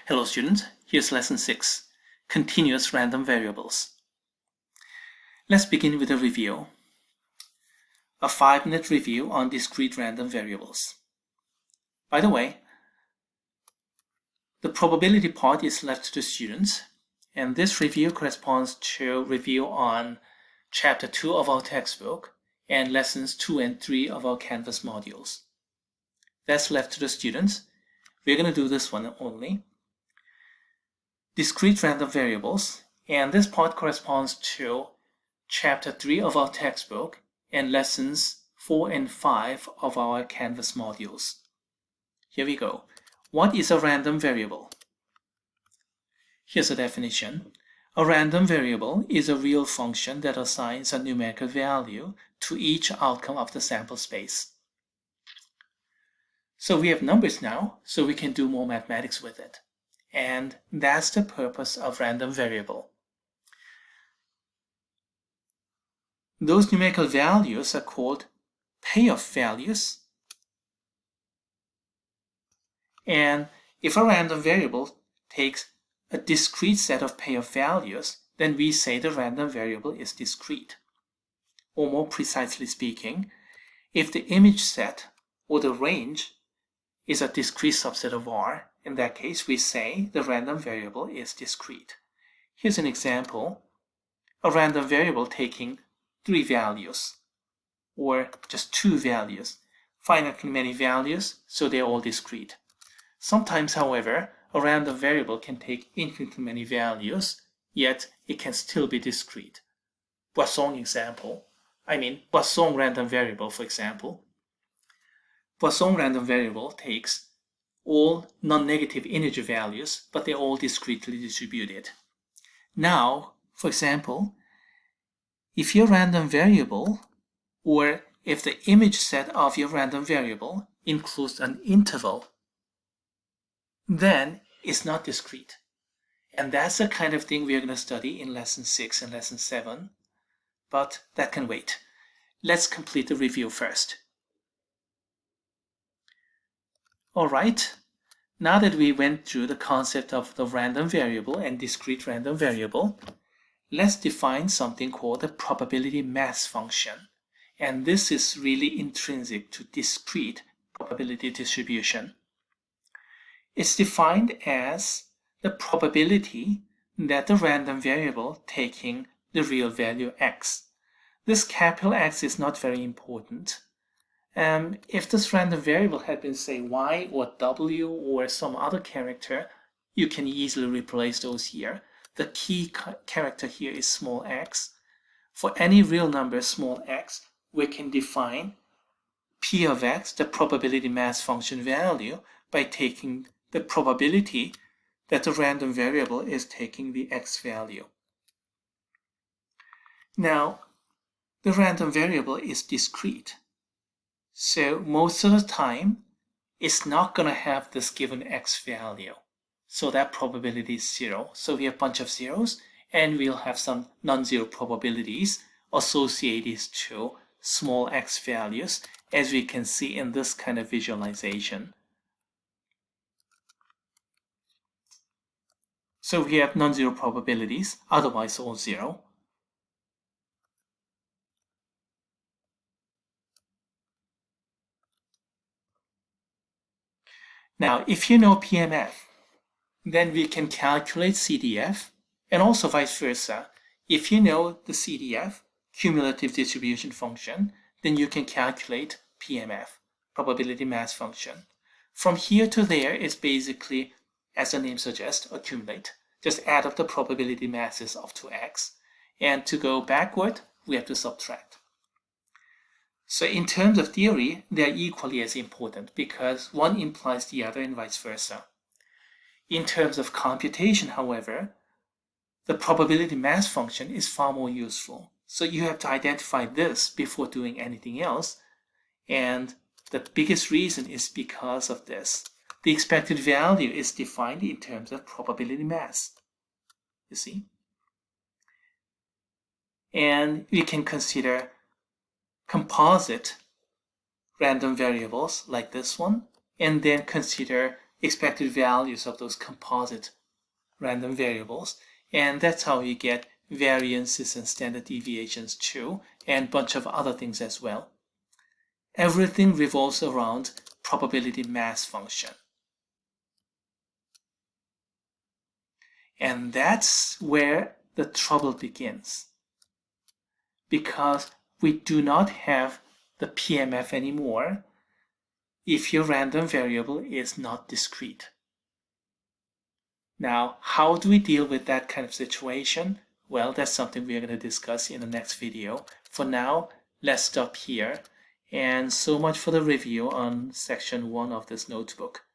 Hello students, here's lesson 6, Continuous Random Variables. Let's begin with a review. A 5-minute review on discrete random variables. By the way, the probability part is left to the students, and this review corresponds to review on Chapter 2 of our textbook and Lessons 2 and 3 of our Canvas modules. That's left to the students. We're going to do this one only. Discrete random variables, and this part corresponds to Chapter 3 of our textbook and Lessons 4 and 5 of our Canvas modules. Here we go. What is a random variable? Here's a definition. A random variable is a real function that assigns a numerical value to each outcome of the sample space. So we have numbers now, so we can do more mathematics with it. And that's the purpose of random variable. Those numerical values are called payoff values. And if a random variable takes a discrete set of payoff values, then we say the random variable is discrete. Or more precisely speaking, if the image set or the range is a discrete subset of R, in that case, we say the random variable is discrete. Here's an example. A random variable taking 3 values, or just 2 values. Finitely many values, so they're all discrete. Sometimes, however, a random variable can take infinitely many values, yet it can still be discrete. Poisson random variable, for example. Poisson random variable takes all non-negative integer values, but they're all discretely distributed. Now, for example, if your random variable, or if the image set of your random variable includes an interval, then it's not discrete. And that's the kind of thing we're going to study in Lesson 6 and Lesson 7, but that can wait. Let's complete the review first. Alright, now that we went through the concept of the random variable and discrete random variable, let's define something called the probability mass function. And this is really intrinsic to discrete probability distribution. It's defined as the probability that the random variable taking the real value x. This capital X is not very important. If this random variable had been, say, y or w or some other character, you can easily replace those here. The key character here is small x. For any real number small x, we can define p of x, the probability mass function value, by taking the probability that the random variable is taking the x value. Now, the random variable is discrete. So most of the time, it's not going to have this given x value. So that probability is 0. So we have a bunch of zeros, and we'll have some non-zero probabilities associated to small x values, as we can see in this kind of visualization. So we have non-zero probabilities, otherwise all 0. Now, if you know PMF, then we can calculate CDF, and also vice versa. If you know the CDF, cumulative distribution function, then you can calculate PMF, probability mass function. From here to there is basically, as the name suggests, accumulate. Just add up the probability masses up to x. And to go backward, we have to subtract. So in terms of theory, they are equally as important because one implies the other and vice versa. In terms of computation, however, the probability mass function is far more useful. So you have to identify this before doing anything else. And the biggest reason is because of this. The expected value is defined in terms of probability mass. You see? And we can consider composite random variables like this one, and then consider expected values of those composite random variables, and that's how you get variances and standard deviations too, and a bunch of other things as well. Everything revolves around probability mass function. And that's where the trouble begins, because we do not have the PMF anymore if your random variable is not discrete. Now, how do we deal with that kind of situation? Well, that's something we are going to discuss in the next video. For now, let's stop here. And so much for the review on section 1 of this notebook.